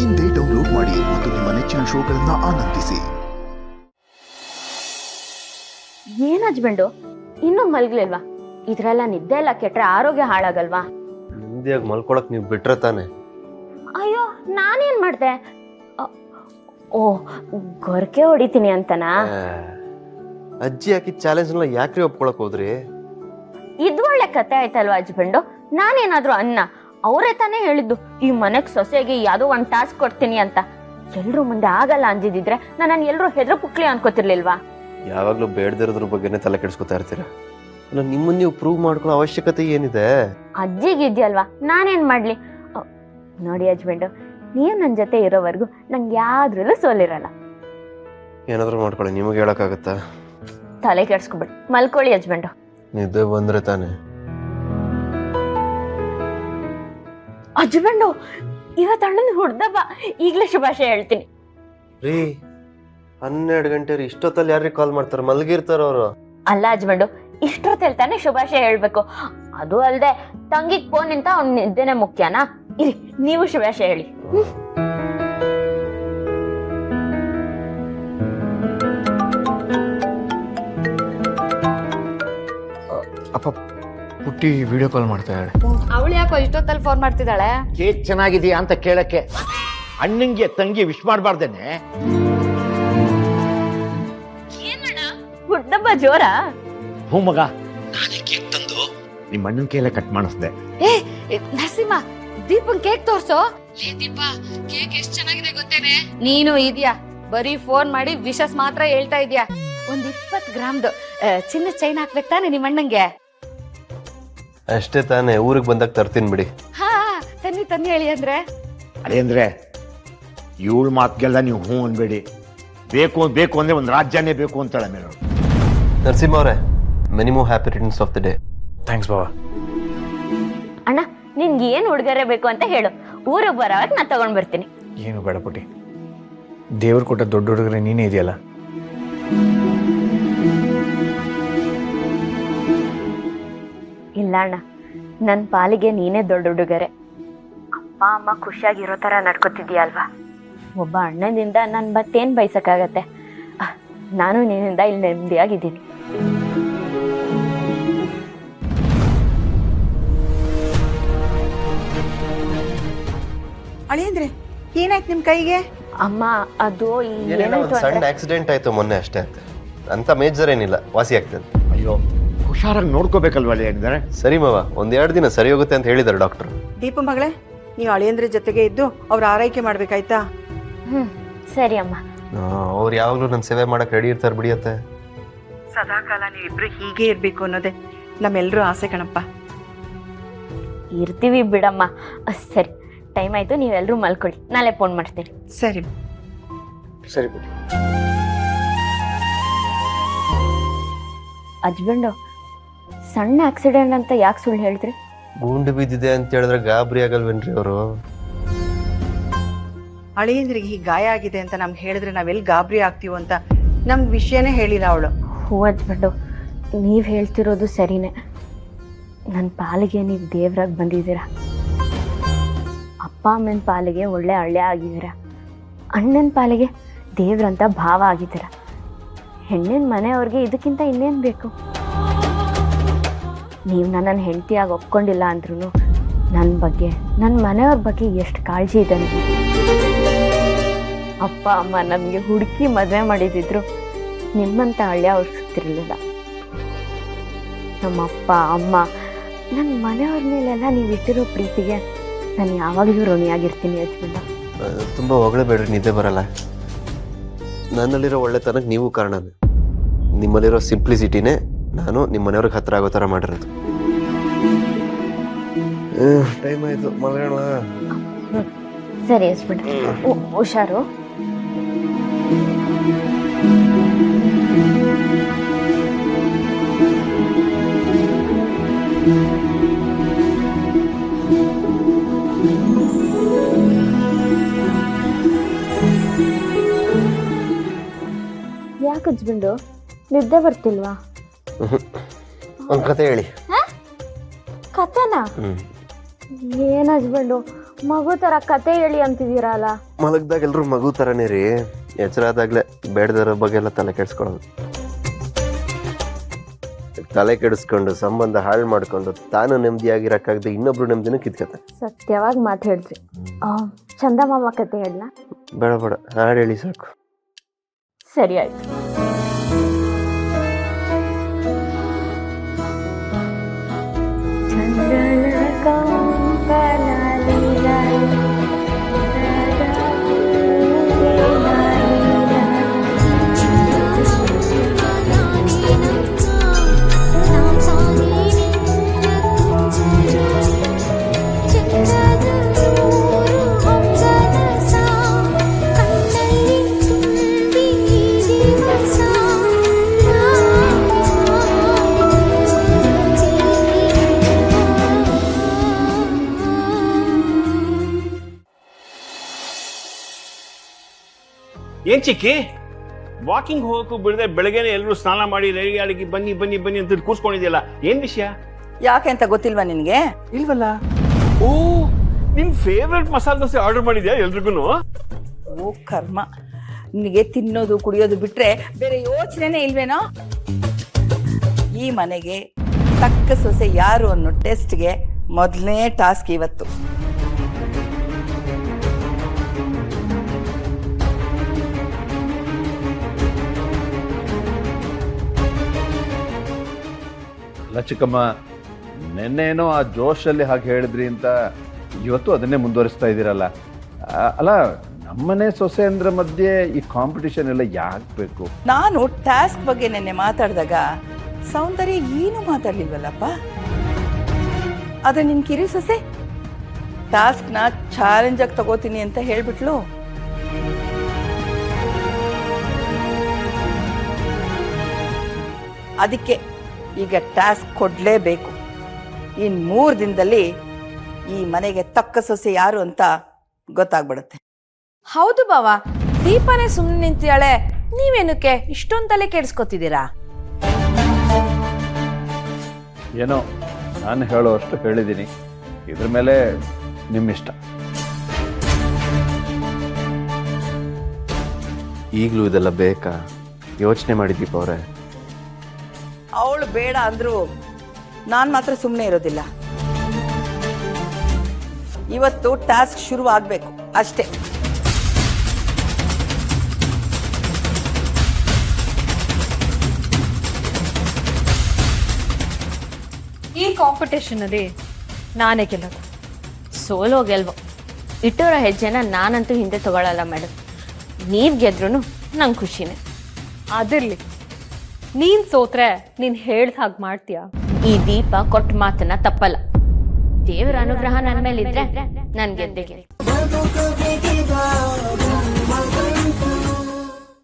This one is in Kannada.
ಇಂದೇ ಡೌನ್ಲೋಡ್ ಮಾಡಿ ಮತ್ತು ನಿಮ್ಮ ನೆಚ್ಚಿನ ಶೋಗಳನ್ನ ಆನಂದಿಸಿ. ಏನ್ ಹಸ್ಬೆಂಡು ಇನ್ನೂ ಮಲ್ಗ್ಲಿಲ್ವಾ? ಇದ್ರೆಲ್ಲ ನಿದ್ದೆ ಎಲ್ಲ ಕೆಟ್ರೆ ಆರೋಗ್ಯ ಹಾಳಾಗಲ್ವಾ? ನಿಮ್ದಿಯಾಗಿ ಮಲ್ಕೊಳಕ್ ನೀವು ಬಿಟ್ರೆ ತಾನೆ. ಅಯ್ಯೋ ನಾನೇನ್ ಮಾಡ್ದೆ? ಓ ಗೊರಕೆ ಹೊಡಿತೀನಿ ಅಂತನಾ? ಅಜ್ಜಿ ಹಾಕಿ ಚಾಲೆಂಜ್ನ ಯಾಕ್ರಿ ಒಪ್ಕೊಳಕ್ ಹೋದ್ರಿ? ಇದ್ ಒಳ್ಳೆ ಕತೆ ಆಯ್ತಲ್ವಾ ಹಸ್ಬೆಂಡು? ನಾನೇನಾದ್ರೂ ಅವರೇ ತಾನೇ ಹೇಳಿದ್ದು ಈ ಮನೆಗ್ ಸೊಸೆಗೆ ಯಾವ್ದೋ ಒಂದ್ ಟಾಸ್ಕ್ ಕೊಡ್ತೀನಿ ಅಂತ. ಎಲ್ರೂ ಮುಂದೆ ಆಗಲ್ಲ ಅಂಜಿದಿದ್ರೆ ನಾನು ಎಲ್ರು ಹೆದ್ರ ಪುಕ್ಲಿ ಅನ್ಕೋತಿರ್ಲಿಲ್ವಾ? ಯಾವಾಗ್ಲೂ ಬೇಡದಿರೋದ್ರ ಬಗ್ಗೆನೇ ತಲೆ ಕೆಡಿಸ್ಕೊತಾ ಇರ್ತೀರ. ನಿಮ್ಮನ್ನ ನೀವು ಪ್ರೂವ್ ಮಾಡ್ಕೊಳ್ಳೋ ಅವಶ್ಯಕತೆ ಏನಿದೆ? ಅಜ್ಜಿಗಿದ್ಯಲ್ವಾ, ನಾನೇನ್ ಮಾಡ್ಲಿ? ನೋಡಿ ಹಸ್ಬೆಂಡು, ನೀವ್ ನನ್ ಜೊತೆ ಇರೋವರೆಗೂ ನಂಗೆ ಯಾವ್ದ್ರಲ್ಲೂ ಸೋಲಿರಲ್ಲ. ಏನಾದ್ರು ಮಾಡ್ಕೊಳ್ಳಿ, ನಿಮಗೆ ಹೇಳಕ್ಕಾಗತ್ತಾ? ತಲೆ ಕೆಡ್ಸ್ಕೊಬಿಡಿ, ಮಲ್ಕೊಳ್ಳಿ ಹಸ್ಬೆಂಡು. ನಿದ್ದೆ ಬಂದ್ರೆ ತಾನೆ. ಹಸ್ಬೆಂಡು ಇವತ್ತು ಅಣ್ಣನ ಹುಡ್ದಬ್ಬ, ಈಗ್ಲೇ ಶುಭಾಶಯ ಹೇಳ್ತೀನಿ. ರೀ 12 ಗಂಟೆ ರೀ, ಇಷ್ಟೊತ್ತಲ್ಲಿ ಯಾರಿಗೆ ಕಾಲ್ ಮಾಡ್ತಾರೆ? ಮಲ್ಗಿರ್ತಾರ ಅವರು. ಅಲ್ಲ ಹಸ್ಬೆಂಡು, ಇಷ್ಟೊತ್ತಲ್ಲಿ ತಾನೇ ಶುಭಾಶಯ ಹೇಳ್ಬೇಕು. ಅದು ಅಲ್ದೆ ತಂಗಿಗ್ ಫೋನ್ ನಿಂತ ಅವ್ನ ನಿದ್ದೆನೆ ಮುಖ್ಯನಾ? ಇರಿ ನೀವು ಶುಭಾಶಯ ಹೇಳಿ. ಅಪ್ಪ ಪುಟ್ಟಿ ವಿಡಿಯೋ ಕಾಲ್ ಮಾಡ್ತಾ ಇದ್ದಾಳೆ. ಅವಳು ಯಾಕೋ ಇಷ್ಟೊತ್ತಲ್ಲಿ ಫೋನ್ ಮಾಡ್ತಿದ್ದಾಳೆ? ಕೇಕ್ ಚೆನ್ನಾಗಿದೆಯಾ ಅಂತ ಕೇಳಕ್ಕೆ. ಅಣ್ಣಂಗೆ ತಂಗಿ ವಿಶ್ ಮಾಡಬಾರ್ದೇನೆ? ಹುಡ್ದಬ್ಬ ಜೋರ? ಹ್ಞೂ ಮಗ, ನಾನೇ ಕೇಕ್ ತಂದು ನಿಮ್ಮ ಅಣ್ಣನ ಕೈಯಲ್ಲೇ ಕಟ್ ಮಾಡಿಸ್ದೆ. ನರಸಿಂಹ, ದೀಪನ್ ಕೇಕ್ ತೋರ್ಸೋ. ದೀಪ, ಕೇಕ್ ಎಷ್ಟ್ ಚೆನ್ನಾಗಿದೆ ಗೊತ್ತೇನೆ? ನೀನು ಇದೆಯಾ ಬರೀ ಫೋನ್ ಮಾಡಿ ವಿಶಸ್ ಮಾತ್ರ ಹೇಳ್ತಾ ಇದೀಯಾ. ಒಂದ್ 20 ಗ್ರಾಮ್ದು ಚಿನ್ನ ಚೈನ್ ಹಾಕ್ಬೇಕು ತಾನೆ ನಿಮ್ಮ ಅಣ್ಣಂಗೆ? ಅಷ್ಟೇ ತಾನೆ, ಊರಿಗೆ ಬಂದಾಗ ತರ್ತೀನಿ ಬಿಡಿ. ಹಾ ತನ್ನಿ ತನ್ನಿ ಹೇಳಿ ಅಂದ್ರೆ. ಅದೇಂದ್ರೆ ಇವಳ ಮಾತಿಗೆಲ್ಲ ನೀವು ಹ್ಞೂ ಅನ್ಬೇಡಿ. ಬೇಕು ಬೇಕು ಅಂದ್ರೆ ಒಂದು ರಾಜ್ಯನೇ ಬೇಕು ಅಂತಾಳೆ ಮೇಲೆ. ನರಸಿಂಹ ಅವರೇ, many more happy returns of the day. Thanks ಬಾವ. ಅಣ್ಣ ನಿನ್ಗೆ ಏನ್ ಉಡುಗೊರೆ ಬೇಕು ಅಂತ ಹೇಳು, ಊರಿಗೆ ಬರೋವಾಗ ನಾ ತಗೊಂಡ್ ಬರ್ತೀನಿ. ಏನು ಬೇಡ ಪುಟ್ಟಿ, ದೇವ್ರು ಕೊಟ್ಟ ದೊಡ್ಡ ಹುಡುಗರೆ ನೀನೇ ಇದೆಯಲ್ಲ. ಇಲ್ಲ ಅಣ್ಣ, ನನ್ ಪಾಲಿಗೆ ನೀನೇ ದೊಡ್ಡ ಹುಡುಗರೆ. ಅಪ್ಪ ಅಮ್ಮ ಖುಷಿಯಾಗಿರೋ ತರ ನಡ್ಕೋತಿದ್ಯಲ್ವಾ? ಒಬ್ಬ ಅಣ್ಣನಿಂದ ನನ್ ಮತ್ತೇನ್ ಬಯಸಕ್ಕಾಗತ್ತೆ? ನಾನು ನಿನ್ನಿಂದ ಇಲ್ಲಿ ನೆಮ್ಮದಿಯಾಗಿದ್ದೀನಿ. ಅಳಿಯಂದ್ರೆ ಏನಾಯ್ತು ನಿಮ್ ಕೈಗೆ? ಅಮ್ಮ ಅದು ಏನಿಲ್ಲ, ಒಂದು ಸಣ್ಣ ಆಕ್ಸಿಡೆಂಟ್ ಆಯ್ತು ಮೊನ್ನೆ ಅಷ್ಟೇ. ಅಂತ ಮೇಜರ್ ಏನಿಲ್ಲ, ವಾಸಿ ಆಗ್ತದೆ. ಅಯ್ಯೋ, ಹುಷಾರಾಗಿ ನೋಡ್ಕೋಬೇಕಲ್ವ ಏನಿದ್ದಾರೆ? ಸರಿ ಮಾವ, 1-2 ದಿನ ಸರಿ ಹೋಗುತ್ತೆ ಅಂತ ಹೇಳಿದ್ದಾರೆ ಡಾಕ್ಟರ್. ದೀಪ ಮಗಳೇ, ನೀವು ಅಳಿಯಂದ್ರ ಜೊತೆಗೆ ಇದ್ದು ಅವ್ರ ಆರೈಕೆ ಮಾಡ್ಬೇಕಾಯ್ತಾ? ಸರಿ ಅಮ್ಮ. ಅವ್ರು ಯಾವಾಗ್ಲೂ ನನ್ನ ಸೇವೆ ಮಾಡಕ್ ರೆಡಿ ಇರ್ತಾರೆ ಬಿಡಿಯತ್ತೆ. ಸದಾಕಾಲ ನೀವಿಬ್ರು ಹೀಗೆ ಇರ್ಬೇಕು ಅನ್ನೋದೇ ನಮ್ಮೆಲ್ಲರೂ ಆಸೆ ಕಣಪ್ಪ. ಇರ್ತೀವಿ ಬಿಡಮ್ಮ. ಸರಿ, ಟೈಮ್ ಆಯ್ತು, ನೀವೆಲ್ಲರೂ ಮಲ್ಕೊಳ್ಳಿ, ನಾಳೆ ಫೋನ್ ಮಾಡ್ತೀನಿ. ಸರಿ ಸರಿ ಪುಟ್ಟಿ. ಹಸ್ಬೆಂಡು, ಸಣ್ಣ ಆಕ್ಸಿಡೆಂಟ್ ಅಂತ ಯಾಕೆ ಸುಳ್ಳು ಹೇಳಿದ್ರಿ? ಗುಂಡು ಬಿದ್ದಿದೆ ಅಂತ ಹೇಳಿದ್ರೆ ಗಾಬರಿ ಆಗಲ್ವೇನ್ರಿ ಅವರು? ಅಳಿಯಂದ್ರಿಗೆ ಹೀಗೆ ಗಾಯ ಆಗಿದೆ ಅಂತ ನಮ್ಗೆ ಹೇಳಿದ್ರೆ ನಾವೆಲ್ಲಿ ಗಾಬರಿ ಆಗ್ತೀವೋ ಅಂತ ನಮ್ಗೆ ವಿಷಯನೇ ಹೇಳಿಲ್ಲ ಅವಳು. ಹ್ಞೂ ಹಸ್ಬೆಂಡು, ನೀವು ಹೇಳ್ತಿರೋದು ಸರಿನೇ. ನನ್ನ ಪಾಲಿಗೆ ನೀವು ದೇವ್ರಾಗಿ ಬಂದಿದ್ದೀರಾ. ಅಪ್ಪ ಅಮ್ಮನ ಪಾಲಿಗೆ ಒಳ್ಳೆ ಹಳ್ಳೆ ಆಗಿದ್ದೀರಾ. ಅಣ್ಣನ ಪಾಲಿಗೆ ದೇವ್ರಂತ ಭಾವ ಆಗಿದ್ದೀರಾ. ಹೆಣ್ಣಿನ ಮನೆಯವ್ರಿಗೆ ಇದಕ್ಕಿಂತ ಇನ್ನೇನು ಬೇಕು? ನೀವು ನನ್ನನ್ನು ಹೆಂಡತಿಯಾಗಿ ಒಪ್ಕೊಂಡಿಲ್ಲ ಅಂದ್ರೂ ನನ್ನ ಬಗ್ಗೆ, ನನ್ನ ಮನೆಯವ್ರ ಬಗ್ಗೆ ಎಷ್ಟು ಕಾಳಜಿ ಇದೆ. ಅಪ್ಪ ಅಮ್ಮ ನಮಗೆ ಹುಡುಕಿ ಮದುವೆ ಮಾಡಿದಿದ್ರು ನಿಮ್ಮಂಥ ಹಳ್ಳಿ ಅವ್ರು ಸಿಗ್ತಿರ್ಲಿಲ್ಲ. ನಮ್ಮ ಅಪ್ಪ ಅಮ್ಮ, ನನ್ನ ಮನೆಯವ್ರ ಮೇಲೆಲ್ಲ ನೀವು ಇಟ್ಟಿರೋ ಪ್ರೀತಿಗೆ ನಾನು ಯಾವಾಗಲೂ ಋಣಿಯಾಗಿರ್ತೀನಿ ಹಸ್ಬೆಂಡ. ತುಂಬ ಹೊಗಳಬೇಡ್ರಿ, ನಿದ್ದೆ ಬರಲ್ಲ. ನನ್ನಲ್ಲಿರೋ ಒಳ್ಳೆತನಕ್ಕೆ ನೀವು ಕಾರಣನೇ. ನಿಮ್ಮಲ್ಲಿರೋ ಸಿಂಪ್ಲಿಸಿಟಿನೇ ನಾನು ನಿಮ್ಮ ಮನೆಯವ್ರಿಗೆ ಹತ್ರ ಆಗೋ ಥರ ಮಾಡಿರೋದು. ಟೈಮ್ ಆಯಿತು, ಮಲಗೋಣ. ಸರಿ ಹಸ್ಬೆಂಡ್, ಹುಷಾರು. ಯಾಕೆ ಹಸ್ಬೆಂಡು, ನಿದ್ದೆ ಬರ್ತಿಲ್ವಾ? ಒಂದು ಕತೆ ಹೇಳಿ. ಕತೆನಾ? ಏನ್ ಹಸ್ಬೆಂಡು, ಮಗು ಥರ ಕತೆ ಹೇಳಿ ಅಂತಿದ್ದೀರಲ್ಲ. ಮಲಗ್ದಾಗ ಎಲ್ರು ಮಗು ಥರನೇ ರೀ. ಎಚ್ಚರ ಆದಾಗಲೇ ಬೇಡದರ ಬಗ್ಗೆ ಎಲ್ಲ ತಲೆ ಕೆಡಿಸ್ಕೊಳ್ಳೋದು. ತಲೆ ಕೆಡಿಸ್ಕೊಂಡು ಸಂಬಂಧ ಹಾಳು ಮಾಡ್ಕೊಂಡು ತಾನು ನೆಮ್ಮದಿಯಾಗಿರಕ್ಕಾಗದೆ ಇನ್ನೊಬ್ರು ನೆಮ್ಮದಿನೂ ಕಿತ್ಕತ್ತೆ. ಸತ್ಯವಾಗಿ ಮಾತು ಹೇಳಿದ್ರಿ. ಚಂದಮಾಮ ಕತೆ ಹೇಳಲ್ಲ? ಬೇಡ ಬೇಡ, ಹಾಡು ಹೇಳಿ ಸಾಕು. ಸರಿ ಆಯ್ತು. ಏನ್ ಚಿಕ್ಕಿ, ವಾಕಿಂಗ್ ಹೋಗಕ್ಕೂ ಬಿಡದೆ ಬೆಳಗ್ಗೆನೆ ಎಲ್ಲರೂ ಸ್ನಾನ ಮಾಡಿ ರೆಡಿ ಆಗಿ ಬನ್ನಿ ಬನ್ನಿ ಬನ್ನಿ ಅಂತ ಕೂರ್ಸ್ಕೊಂಡಿದ್ಯಲ್ಲ, ಏನ್ ವಿಷಯ? ಯಾಕೆ ಅಂತ ಗೊತ್ತಿಲ್ವಾ ನಿನಗೆ? ಇಲ್ವಲ್ಲ. ಓ, ನಿನ್ ಫೇವ್ರೆಟ್ ಮಸಾಲೆ ದೋಸೆ ಆರ್ಡರ್ ಮಾಡಿದ್ಯಾ ಎಲ್ರಿಗೂ? ಓ ಕರ್ಮ, ನಿನಗೆ ತಿನ್ನೋದು ಕುಡಿಯೋದು ಬಿಟ್ರೆ ಬೇರೆ ಯೋಚನೆನೇ ಇಲ್ವೇನೋ? ಈ ಮನೆಗೆ ತಕ್ಕ ಸೊಸೆ ಯಾರು ಅನ್ನೋ ಟೆಸ್ಟ್ಗೆ ಮೊದಲನೇ ಟಾಸ್ಕ್ ಇವತ್ತು. ಅಲ್ಲ ಚಿಕ್ಕಮ್ಮ, ನೆನ್ನೇನೋ ಆ ಜೋಶಲ್ಲಿ ಹಾಗೆ ಹೇಳಿದ್ರಿ ಅಂತ ಇವತ್ತು ಅದನ್ನೇ ಮುಂದುವರಿಸ್ತಾ ಇದ್ದೀರಲ್ಲ. ಅಲ್ಲ, ನಮ್ಮನೆ ಸೊಸೆ ಅಂದ್ರ ಮಧ್ಯೆ ಈ ಕಾಂಪಿಟಿಷನ್ ಎಲ್ಲ ಯಾಕೆ ಬೇಕು? ನಾನು ಟಾಸ್ಕ್ ಬಗ್ಗೆ ನೆನ್ನೆ ಮಾತಾಡಿದಾಗ ಸೌಂದರ್ಯ ಏನು ಮಾತಾಡ್ಲಿಲ್ವಲ್ಲಪ್ಪ. ಅದ ನಿನ್ ಕಿರಿ ಸೊಸೆ ಟಾಸ್ಕ್ನ ಚಾಲೆಂಜ್ ಆಗಿ ತಗೋತೀನಿ ಅಂತ ಹೇಳ್ಬಿಟ್ಲು. ಅದಕ್ಕೆ ಈಗ ಟಾಸ್ಕ್ ಕೊಡ್ಲೇಬೇಕು. ಇನ್ 3 ದಿನದಲ್ಲಿ ಈ ಮನೆಗೆ ತಕ್ಕ ಸೊಸೆ ಯಾರು ಅಂತ ಗೊತ್ತಾಗ್ಬಿಡುತ್ತೆ. ಹೌದು ಬಾವ, ದೀಪನೇ ಸುಮ್ಮನೆ ನಿಂತಿಯಾಳೆ, ನೀವೇನಕ್ಕೆ ಇಷ್ಟೊಂದು ತಲೆ ಕೆಡಿಸ್ಕೊತಿದ್ದೀರಾ? ಏನೋ ನಾನು ಹೇಳೋ ಅಷ್ಟು ಹೇಳಿದ್ದೀನಿ, ಇದ್ರ ಮೇಲೆ ನಿಮ್ಮಿಷ್ಟ. ಈಗಲೂ ಇದೆಲ್ಲ ಬೇಕಾ? ಯೋಚನೆ ಮಾಡಿ ದೀಪ ಅವರೇ. ಅವಳು ಬೇಡ ಅಂದ್ರು ನಾನು ಮಾತ್ರ ಸುಮ್ಮನೆ ಇರೋದಿಲ್ಲ. ಇವತ್ತು ಟಾಸ್ಕ್ ಶುರು ಆಗ್ಬೇಕು ಅಷ್ಟೇ. ಈ ಕಾಂಪಿಟೇಷನ್ ಅಲ್ಲಿ ನಾನೇ ಗೆಲ್ಲೋದು. ಸೋಲೋ ಗೆಲ್ವೋ ಇಟ್ಟಿರೋ ಹೆಜ್ಜೆನ ನಾನಂತೂ ಹಿಂದೆ ತಗೊಳ್ಳಲ್ಲ ಮೇಡಮ್. ನೀವು ಗೆದ್ರೂ ನಂಗೆ ಖುಷಿನೇ. ಅದಿರ್ಲಿ, ನೀನ್ ಸೋತ್ರೆ ನೀನ್ ಹೇಳ್ದ ಹಾಗೆ ಮಾಡ್ತೀಯಾ? ಈ ದೀಪ ಕೊಟ್ಟ ಮಾತನ್ನ ತಪ್ಪಲ್ಲ. ದೇವರ ಅನುಗ್ರಹ ನನ್ನ ಮೇಲೆ ಇದ್ರೆ ನನ್ ಗೆದ್ದೆ ಗೆಲ್ತೀನಿ.